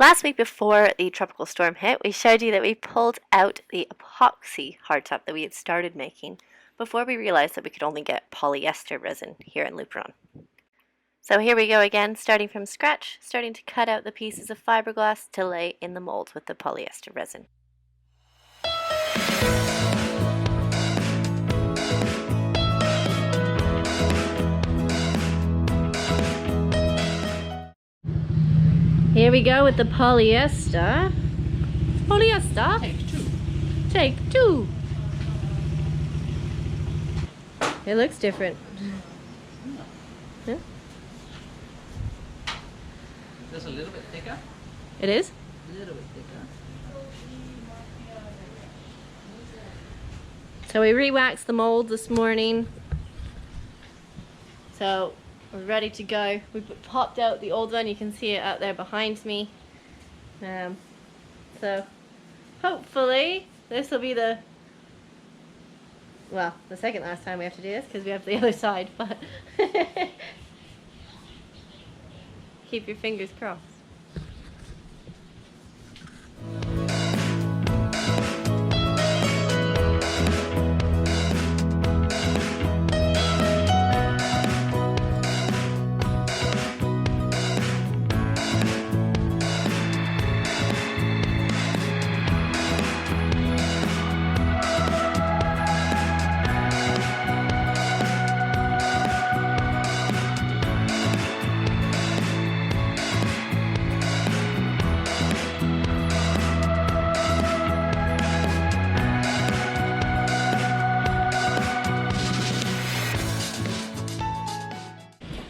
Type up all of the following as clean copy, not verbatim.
Last week before the tropical storm hit, we showed you that we pulled out the epoxy hardtop that we had started making before we realized that we could only get polyester resin here in Luperon. So here we go again, starting from scratch, starting to cut out the pieces of fiberglass to lay in the mold with the polyester resin. Here we go with the polyester. Polyester? Take two. Take two. It looks different. Yeah. Just a little bit thicker. It is? A little bit thicker. So we re-waxed the mold this morning. So we're ready to go. We popped out the old one. You can see it out there behind me. So hopefully this will be the second last time we have to do this because we have the other side, but keep your fingers crossed.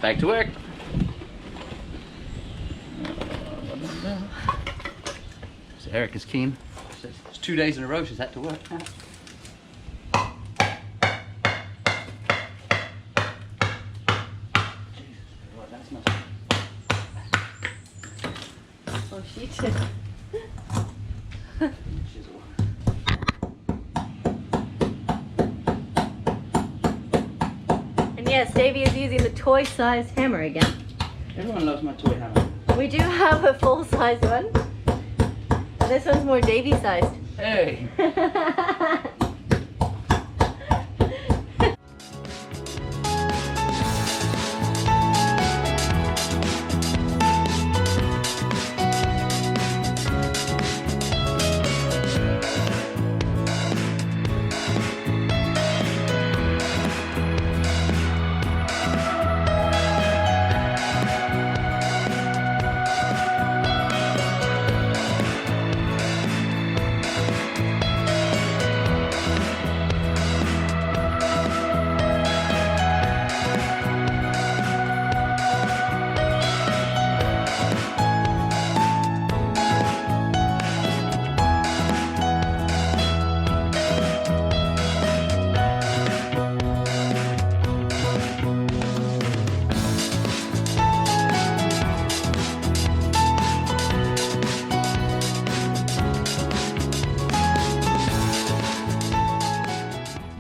Back to work. So Erica's keen. It's 2 days in a row she's had to work. Oh, she did. Yes, Davey is using the toy-sized hammer again. Everyone loves my toy hammer. We do have a full-size one. This one's more Davey-sized. Hey!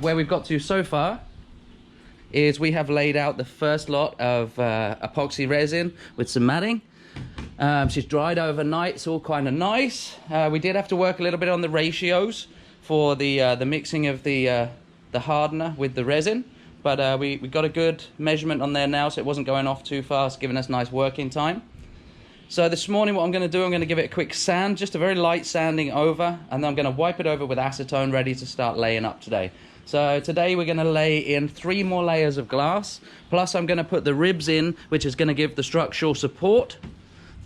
Where we've got to so far is we have laid out the first lot of epoxy resin with some matting. She's dried overnight, it's all kind of nice. We did have to work a little bit on the ratios for the mixing of the hardener with the resin, but we got a good measurement on there now, so it wasn't going off too fast, giving us nice working time. So this morning what I'm going to do, I'm going to give it a quick sand, just a very light sanding over, and then I'm going to wipe it over with acetone, ready to start laying up today. So today we're going to lay in 3 more layers of glass, plus I'm going to put the ribs in, which is going to give the structural support.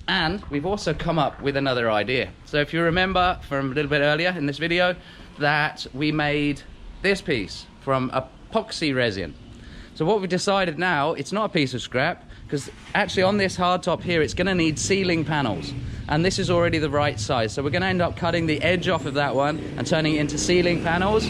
And we've also come up with another idea. So if you remember from a little bit earlier in this video that we made this piece from epoxy resin. So what we've decided now, it's not a piece of scrap, because actually on this hardtop here it's going to need ceiling panels, and this is already the right size. So we're going to end up cutting the edge off of that one and turning it into ceiling panels,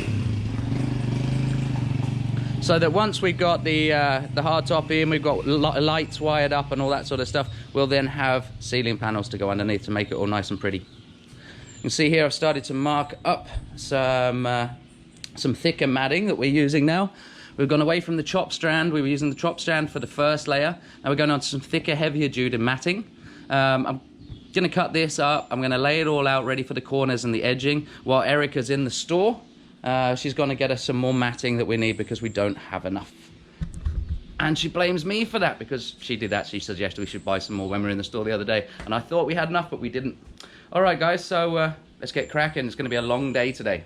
so that once we've got the hardtop in, we've got lights wired up and all that sort of stuff, we'll then have ceiling panels to go underneath to make it all nice and pretty. You can see here I've started to mark up some thicker matting that we're using now. We've gone away from the chop strand. We were using the chop strand for the first layer. Now we're going on to some thicker, heavier duty matting. I'm Gonna cut this up. I'm gonna lay it all out ready for the corners and the edging while Erica's in the store. She's gonna get us some more matting that we need because we don't have enough. And she blames me for that because she did actually suggest we should buy some more when we were in the store the other day. And I thought we had enough, but we didn't. All right, guys, so let's get cracking. It's gonna be a long day today.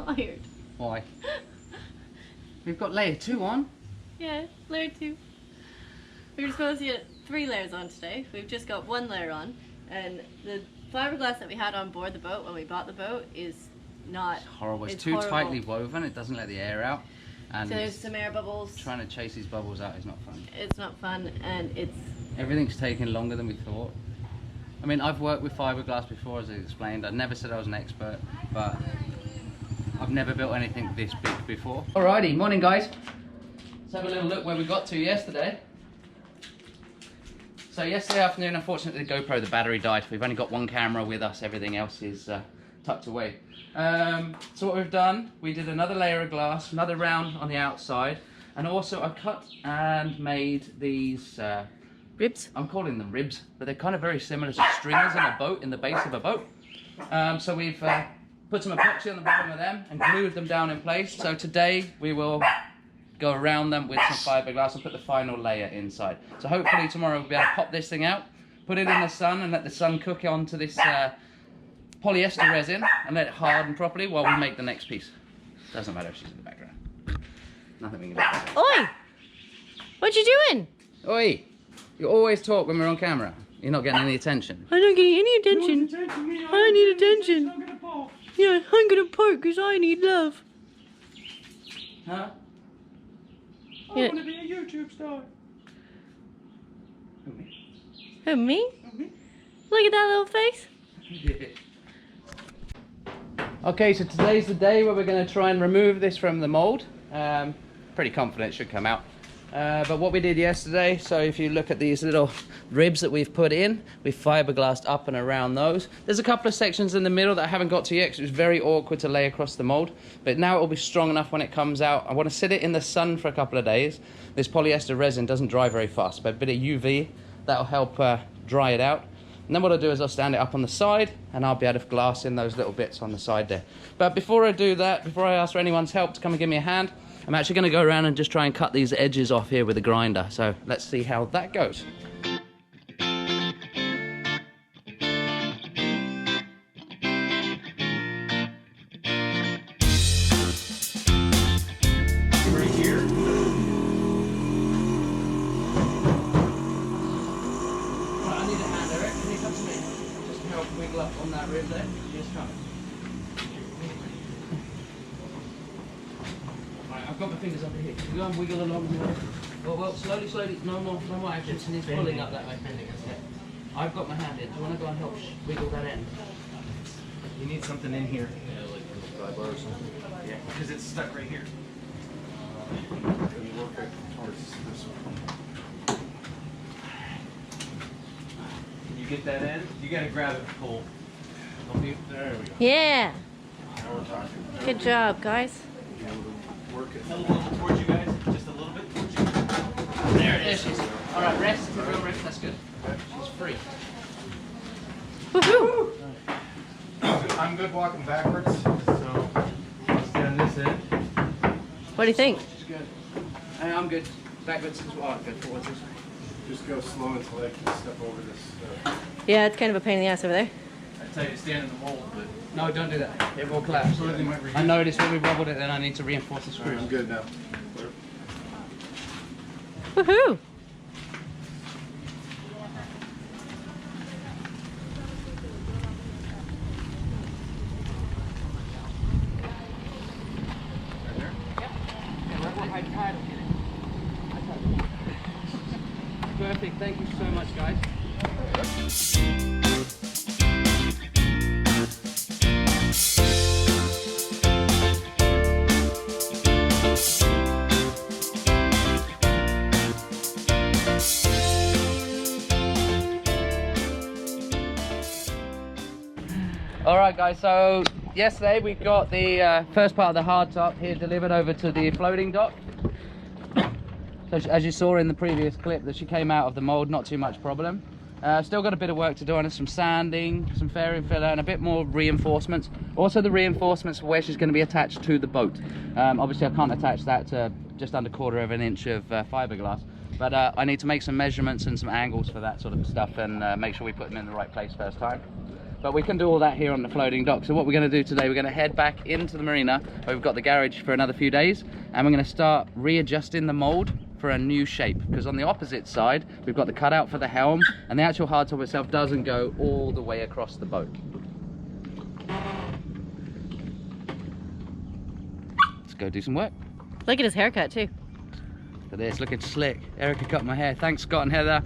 Tired. Why? We've got layer 2 on. Yeah, layer 2. We were supposed to get 3 layers on today. We've just got 1 layer on, and the fiberglass that we had on board the boat when we bought the boat is not. It's horrible. It's too horrible. tightly woven. It doesn't let the air out. And So there's some air bubbles. trying to chase these bubbles out is not fun. It's not fun, and it's. Everything's taking longer than we thought. I mean, I've worked with fiberglass before, as I explained. I never said I was an expert, but I've never built anything this big before. Alrighty, morning guys. Let's have a little look where we got to yesterday. So yesterday afternoon, unfortunately the GoPro, the battery died. We've only got 1 camera with us, everything else is tucked away. So what we've done, we did another layer of glass, another round on the outside, and also I cut and made these Ribs? I'm calling them ribs, but they're kind of very similar to stringers in a boat, in the base of a boat. So we've put some epoxy on the bottom of them and glued them down in place. So today we will go around them with some fiberglass and put the final layer inside. So hopefully tomorrow we'll be able to pop this thing out, put it in the sun and let the sun cook onto this polyester resin and let it harden properly while we make the next piece. Doesn't matter if she's in the background. Nothing we can do. Oi! What you doing? Oi! You always talk when we're on camera. You're not getting any attention. I don't get any attention. I need attention. I'm gonna bark. Yeah, I'm gonna park because I need love. Huh? I Yeah. want to be a YouTube star. Who, me? Who, me? Mhm. Look at that little face. Okay, so today's the day where we're going to try and remove this from the mold. Pretty confident it should come out. But what we did yesterday, so if you look at these little ribs that we've put in, we've fiberglassed up and around those. There's a couple of sections in the middle that I haven't got to yet because it was very awkward to lay across the mold. But now it will be strong enough when it comes out. I want to sit it in the sun for a couple of days. This polyester resin doesn't dry very fast, but a bit of UV, that'll help dry it out. And then what I'll do is I'll stand it up on the side and I'll be able to glass in those little bits on the side there. But before I do that, before I ask for anyone's help to come and give me a hand, I'm actually going to go around and just try and cut these edges off here with a grinder. So let's see how that goes. Right here. Right, I need a hand, Eric. Can you come to me? Just to help wiggle up on that rib there. Just come. Right, I've got my fingers up here. You go and wiggle along here. Well, slowly, slowly. No more action. It's pulling up that way. Yeah. I've got my hand in. Do you want to go and help wiggle that end? You need something in here. Yeah, like a dry bar or something. Yeah, because it's stuck right here. Can you work it towards this one? Can you get that in? You gotta grab it and pull. There we go. Yeah. Now we're talking. Good job, guys. Be able to work it a little towards you guys. Just a little bit towards you. There it is. All right, rest. Real rest. That's good. She's free. Woohoo! I'm good walking backwards, so let's get on this end. What do you think? She's good. I'm good. Backwards as well. Good forwards as well. Just go slow until I can step over this. Yeah, it's kind of a pain in the ass over there. I'd tell you to stand in the mold, but no, don't do that. It will collapse. So they might I noticed when we wobbled it, then I need to reinforce the All screws. right, I'm good now. Woohoo! Perfect. Thank you so much, guys. All right, guys. So yesterday we got the first part of the hardtop here delivered over to the floating dock. So as you saw in the previous clip, that she came out of the mold, not too much problem. Still got a bit of work to do on it, some sanding, some fairing filler, and a bit more reinforcements. Also the reinforcements for where she's going to be attached to the boat. Obviously I can't attach that to just under 1/4 of an inch of fiberglass, but I need to make some measurements and some angles for that sort of stuff, and make sure we put them in the right place first time. But we can do all that here on the floating dock. So what we're going to do today, we're going to head back into the marina where we've got the garage for another few days, and we're going to start readjusting the mold for a new shape, because on the opposite side we've got the cutout for the helm, and the actual hardtop itself doesn't go all the way across the boat. Let's go do some work. Look at his haircut too. Look at this, looking slick. Erica cut my hair. Thanks, Scott and Heather.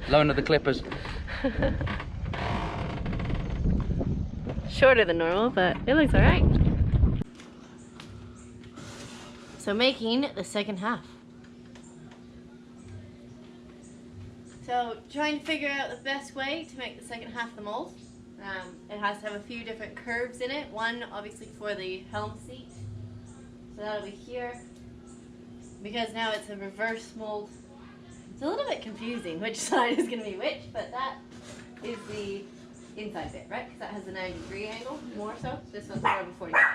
Loan of the clippers. Shorter than normal, but it looks alright. So making the second half. So trying to figure out the best way to make the second half of the mold. It has to have a few different curves in it. One obviously for the helm seat. So that'll be here. Because now it's a reverse mold. It's a little bit confusing which side is going to be which, but that is the inside bit, right? Because that has a 90-degree angle, more so. This one's more of a 45.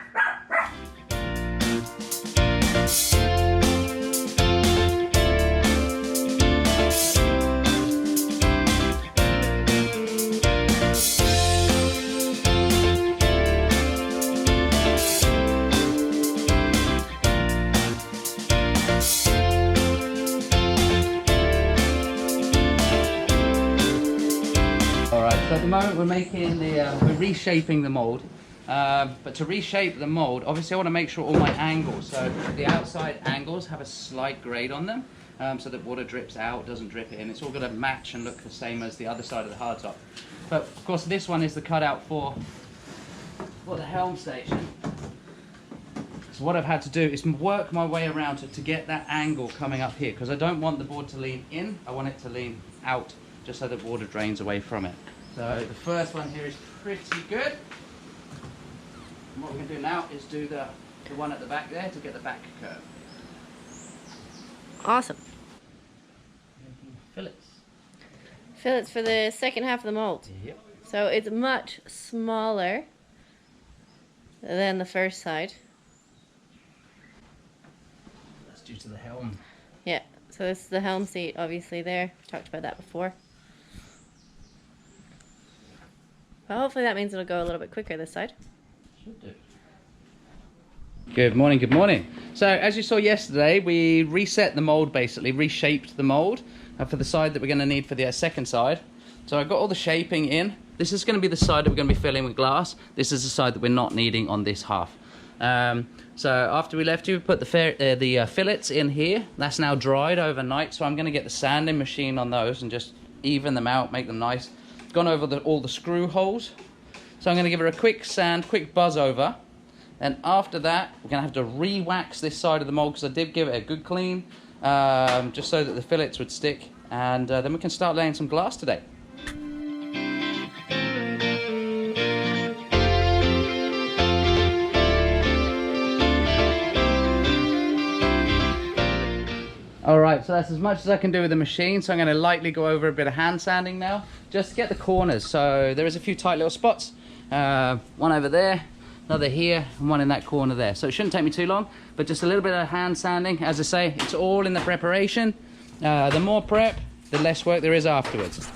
So at the moment we're making the, we're reshaping the mold, but to reshape the mold, obviously I want to make sure all my angles, so the outside angles have a slight grade on them, so that water drips out, doesn't drip in. It's all going to match and look the same as the other side of the hardtop. But of course this one is the cutout for the helm station. So what I've had to do is work my way around to get that angle coming up here, because I don't want the board to lean in, I want it to lean out, just so that water drains away from it. So the first one here is pretty good. And what we're going to do now is do the one at the back there to get the back curve. Awesome. Fillets. Fillets for the second half of the mold. Yep. So it's much smaller than the first side. That's due to the helm. Yeah, so this is the helm seat obviously there. We talked about that before. But hopefully that means it'll go a little bit quicker this side. Should do. Good morning, good morning. So as you saw yesterday, we reset the mold, basically reshaped the mold for the side that we're going to need for the second side. So I've got all the shaping in. This is going to be the side that we're going to be filling with glass. This is the side that we're not needing on this half. So after we left you, we put the fillets in here. That's now dried overnight, so I'm going to get the sanding machine on those and just even them out, make them nice. Gone over all the screw holes, so I'm going to give her a quick sand, quick buzz over, and after that we're going to have to re-wax this side of the mold, because I did give it a good clean, just so that the fillets would stick, and then we can start laying some glass today. Alright, so that's as much as I can do with the machine, so I'm going to lightly go over a bit of hand sanding now, just to get the corners. So there is a few tight little spots, one over there, another here, and one in that corner there. So it shouldn't take me too long, but just a little bit of hand sanding. As I say, it's all in the preparation. The more prep, the less work there is afterwards.